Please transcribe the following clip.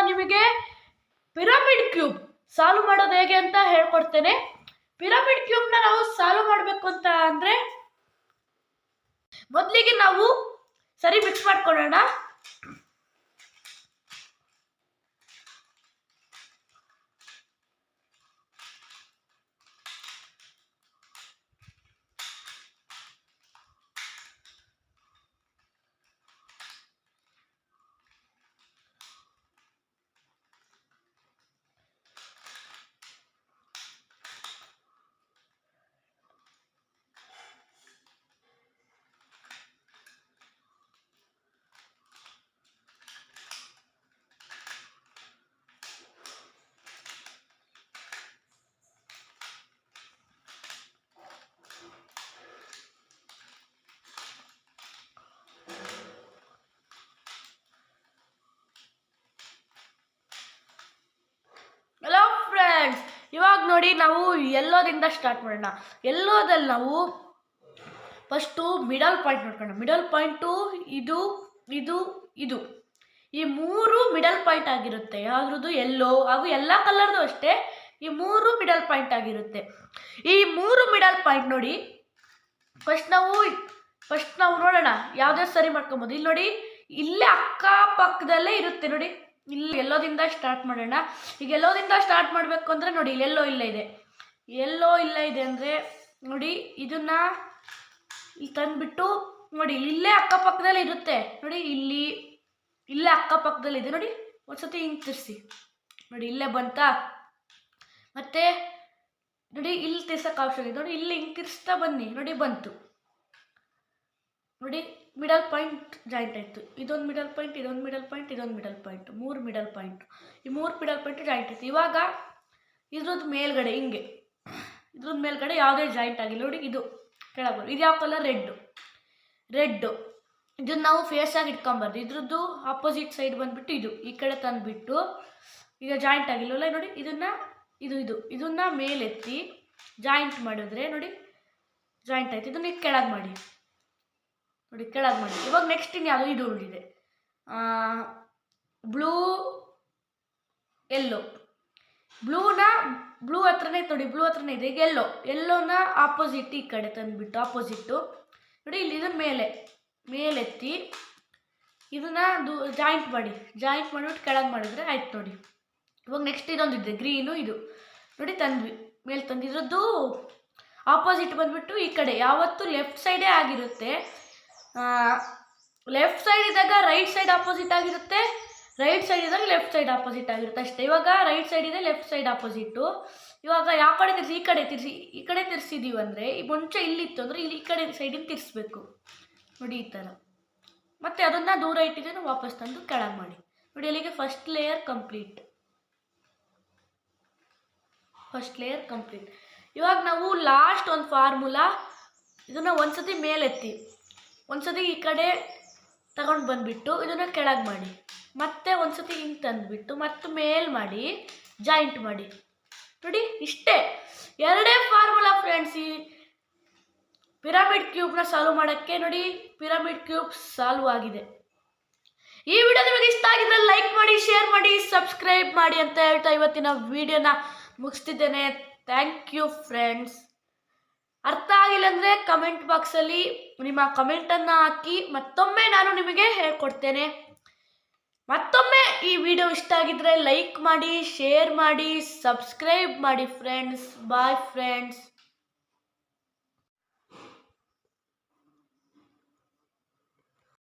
ನಿಮಗೆ pyramid cube solve ಮಾಡೋದು ಹೇಗೆ ಅಂತ ಹೇಳ್ಕೊಡ್ತೇನೆ. ಪಿರಮಿಡ್ ಕ್ಯೂಬ್ನ ನಾವು ಸಾಲ್ವ್ ಮಾಡಬೇಕು ಅಂತ ಅಂದರೆ ಮೊದಲಿಗೆ ನಾವು ಸರಿ ಮಿಕ್ಸ್ ಮಾಡ್ಕೊಳ್ಳೋಣ. ಇವಾಗ ನೋಡಿ ನಾವು ಎಲ್ಲೋದಿಂದ ಸ್ಟಾರ್ಟ್ ಮಾಡೋಣ. ಎಲ್ಲೋದಲ್ಲಿ ನಾವು ಫಸ್ಟು ಮಿಡಲ್ ಪಾಯಿಂಟ್ ನೋಡ್ಕೊಳ್ಳೋಣ. ಮಿಡಲ್ ಪಾಯಿಂಟು ಇದು ಇದು ಇದು ಈ ಮೂರು ಮಿಡಲ್ ಪಾಯಿಂಟ್ ಆಗಿರುತ್ತೆ. ಯಾವ್ದು ಎಲ್ಲೋ ಹಾಗೂ ಎಲ್ಲ ಕಲರ್ದು ಅಷ್ಟೇ ಈ ಮೂರು ಮಿಡಲ್ ಪಾಯಿಂಟ್ ಆಗಿರುತ್ತೆ. ಈ ಮೂರು ಮಿಡಲ್ ಪಾಯಿಂಟ್ ನೋಡಿ ಫಸ್ಟ್ ನಾವು ನೋಡೋಣ ಯಾವುದೇ ಸರಿ ಮಾಡ್ಕೊಬೋದು. ಇಲ್ಲಿ ನೋಡಿ ಇಲ್ಲೇ ಅಕ್ಕಪಕ್ಕದಲ್ಲೇ ಇರುತ್ತೆ ನೋಡಿ. ಇಲ್ಲಿ ಎಲ್ಲೋದಿಂದ ಸ್ಟಾರ್ಟ್ ಮಾಡೋಣ. ಈಗ ಎಲ್ಲೋದಿಂದ ಸ್ಟಾರ್ಟ್ ಮಾಡಬೇಕು ಅಂದರೆ ನೋಡಿ ಇಲ್ಲಿ ಎಲ್ಲೋ ಇಲ್ಲ ಇದೆ ಅಂದರೆ ನೋಡಿ ಇದನ್ನ ಇಲ್ಲಿ ತಂದುಬಿಟ್ಟು ನೋಡಿ ಇಲ್ಲೇ ಅಕ್ಕಪಕ್ಕದಲ್ಲಿ ಇರುತ್ತೆ ನೋಡಿ. ಇಲ್ಲೇ ಅಕ್ಕಪಕ್ಕದಲ್ಲಿ ಇದೆ ನೋಡಿ. ಒಂದ್ಸತಿ ಹಿಂಗೆ ತಿರ್ಸಿ ನೋಡಿ ಇಲ್ಲೇ ಬಂತಾ. ಮತ್ತೆ ನೋಡಿ ಇಲ್ಲಿ ತಿರ್ಸಕ್ಕೆ ಅವಶ್ಯಕ ಇದೆ ನೋಡಿ. ಇಲ್ಲಿ ಹಿಂಗೆ ತಿರ್ಸ್ತಾ ಬನ್ನಿ ನೋಡಿ ಬಂತು ನೋಡಿ. ಮಿಡಲ್ ಪಾಯಿಂಟ್ ಜಾಯಿಂಟ್ ಆಯಿತು. ಇದೊಂದು ಮಿಡಲ್ ಪಾಯಿಂಟ್, ಇದೊಂದು ಮಿಡಲ್ ಪಾಯಿಂಟ್, ಇದೊಂದು ಮಿಡಲ್ ಪಾಯಿಂಟ್, ಮೂರು ಮಿಡಲ್ ಪಾಯಿಂಟ್. ಈ ಮೂರು ಮಿಡಲ್ ಪಾಯಿಂಟ್ ಜಾಯಿಂಟ್ ಆಯಿತು. ಇವಾಗ ಇದ್ರದ್ದು ಮೇಲ್ಗಡೆ ಹಿಂಗೆ ಇದ್ರದ್ದು ಮೇಲ್ಗಡೆ ಯಾವುದೇ ಜಾಯಿಂಟ್ ಆಗಿಲ್ಲ ನೋಡಿ. ಇದು ಕೆಳಗೆ ಇದು ಯಾವ ಕಲರ್? ರೆಡ್ಡು. ಇದನ್ನು ನಾವು ಫೇಸಾಗಿ ಇಟ್ಕೊಂಬಾರ್ದು. ಇದ್ರದ್ದು ಆಪೋಸಿಟ್ ಸೈಡ್ ಬಂದುಬಿಟ್ಟು ಇದು ಈ ಕಡೆ ತಂದುಬಿಟ್ಟು ಈಗ ಜಾಯಿಂಟ್ ಆಗಿಲ್ಲವಲ್ಲ ನೋಡಿ. ಇದನ್ನು ಮೇಲೆತ್ತಿ ಜಾಯಿಂಟ್ ಮಾಡಿದ್ರೆ ನೋಡಿ ಜಾಯಿಂಟ್ ಆಯ್ತು. ಇದನ್ನ ಕೆಳಗೆ ಮಾಡಿ ನೋಡಿ, ಕೆಳಗೆ ಮಾಡಿ. ಇವಾಗ ನೆಕ್ಸ್ಟ್ ಇನ್ಯಾವುದು ಇದು ಉಳಿದಿದೆ ಬ್ಲೂ ಎಲ್ಲೋ. ಬ್ಲೂ ಹತ್ರನೇ ನೋಡಿ, ಬ್ಲೂ ಹತ್ರನೇ ಇದೆ. ಈಗ ಎಲ್ಲೋನ ಆಪೋಸಿಟ್ ಈ ಕಡೆ ತಂದುಬಿಟ್ಟು ಆಪೋಸಿಟ್ಟು ನೋಡಿ ಇಲ್ಲಿ ಇದನ್ನ ಮೇಲೆತ್ತಿ ಇದನ್ನು ಜಾಯಿಂಟ್ ಮಾಡಿಬಿಟ್ಟು ಕೆಳಗೆ ಮಾಡಿದರೆ ಆಯ್ತು ನೋಡಿ. ಇವಾಗ ನೆಕ್ಸ್ಟ್ ಇದೊಂದಿದೆ ಗ್ರೀನು. ಇದು ನೋಡಿ ಮೇಲೆ ತಂದಿರೋದು ಆಪೋಸಿಟ್ ಬಂದುಬಿಟ್ಟು ಈ ಕಡೆ ಯಾವತ್ತೂ ಲೆಫ್ಟ್ ಸೈಡೇ ಆಗಿರುತ್ತೆ. ಲೆಫ್ಟ್ ಸೈಡ್ ಇದ್ದಾಗ ರೈಟ್ ಸೈಡ್ ಆಪೋಸಿಟ್ ಆಗಿರುತ್ತೆ, ರೈಟ್ ಸೈಡ್ ಇದ್ದಾಗ ಲೆಫ್ಟ್ ಸೈಡ್ ಆಪೋಸಿಟ್ ಆಗಿರುತ್ತೆ ಅಷ್ಟೇ. ಇವಾಗ ರೈಟ್ ಸೈಡ್ ಇದೆ, ಲೆಫ್ಟ್ ಸೈಡ್ ಆಪೋಸಿಟ್ಟು. ಇವಾಗ ಯಾವ ಕಡೆ ತಿರ್ಸಿ? ಈ ಕಡೆ ತಿರ್ಸಿದ್ದೀವಿ ಅಂದರೆ ಈ ಮುಂಚೆ ಇಲ್ಲಿತ್ತು ಅಂದರೆ ಇಲ್ಲಿ ಈ ಕಡೆ ಸೈಡಿಗೆ ತಿರ್ಸ್ಬೇಕು ನೋಡಿ ಈ ಥರ. ಮತ್ತು ಅದನ್ನು ದೂರ ಇಟ್ಟಿದ್ದೇನೆ ವಾಪಸ್ ತಂದು ಕೆಳಗೆ ಮಾಡಿ ನೋಡಿ. ಅಲ್ಲಿಗೆ ಫಸ್ಟ್ ಲೇಯರ್ ಕಂಪ್ಲೀಟ್. ಇವಾಗ ನಾವು ಲಾಸ್ಟ್ ಒಂದು ಫಾರ್ಮುಲಾ ಇದನ್ನು ಒಂದ್ಸತಿ ಮೇಲೆತ್ತಿ ಒಂದ್ಸತಿ ಈ ಕಡೆ ತಗೊಂಡು ಬಂದುಬಿಟ್ಟು ಇದನ್ನು ಕೆಳಗೆ ಮಾಡಿ, ಮತ್ತೆ ಒಂದ್ಸತಿ ಹಿಂಗೆ ತಂದುಬಿಟ್ಟು ಮತ್ತೆ ಮೇಲ್ ಮಾಡಿ ಜಾಯಿಂಟ್ ಮಾಡಿ ನೋಡಿ. ಇಷ್ಟೇ, ಎರಡೇ ಫಾರ್ಮುಲಾ ಫ್ರೆಂಡ್ಸ್ ಈ ಪಿರಮಿಡ್ ಕ್ಯೂಬ್ನ ಸಾಲ್ವ್ ಮಾಡೋಕ್ಕೆ. ನೋಡಿ ಪಿರಮಿಡ್ ಕ್ಯೂಬ್ ಸಾಲ್ವ್ ಆಗಿದೆ. ಈ ವಿಡಿಯೋ ನಿಮಗೆ ಇಷ್ಟ ಆಗಿದ್ರೆ ಲೈಕ್ ಮಾಡಿ, ಶೇರ್ ಮಾಡಿ, ಸಬ್ಸ್ಕ್ರೈಬ್ ಮಾಡಿ ಅಂತ ಹೇಳ್ತಾ ಇವತ್ತಿನ ವಿಡಿಯೋನ ಮುಗಿಸ್ತಿದ್ದೇನೆ. Thank you friends. ಅರ್ಥ ಆಗಿಲ್ಲ ಅಂದರೆ ಕಮೆಂಟ್ ಬಾಕ್ಸಲ್ಲಿ ನಿಮ್ಮ ಕಮೆಂಟನ್ನು ಹಾಕಿ ಮತ್ತೊಮ್ಮೆ ನಾನು ನಿಮಗೆ ಹೇಳ್ಕೊಡ್ತೇನೆ. ಮತ್ತೊಮ್ಮೆ ಈ ವಿಡಿಯೋ ಇಷ್ಟ ಆಗಿದ್ರೆ ಲೈಕ್ ಮಾಡಿ, ಶೇರ್ ಮಾಡಿ, ಸಬ್ಸ್ಕ್ರೈಬ್ ಮಾಡಿ ಫ್ರೆಂಡ್ಸ್. Bye friends.